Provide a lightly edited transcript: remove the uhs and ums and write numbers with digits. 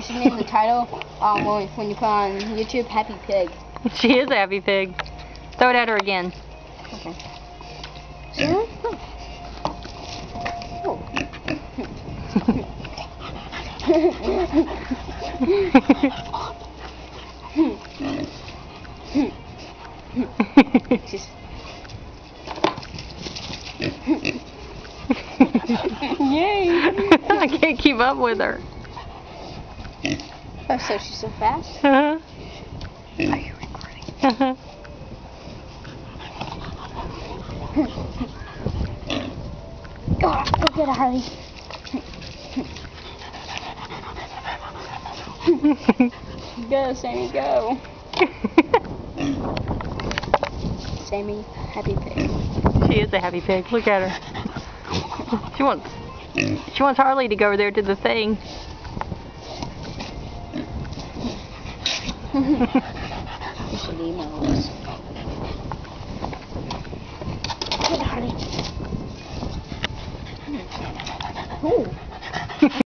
should name the title when you put on YouTube, Happy Pig. She is a happy pig. Throw it at her again. Okay. See that? Oh. Yay! I can't keep up with her. Oh, so she's so fast? Uh-huh. Are you recording? Uh-huh. Go get her, Harley. Go, Sammy, go. Sammy, happy pig. She is a happy pig. Look at her. She wants Harley to go over there to the thing. You should email us.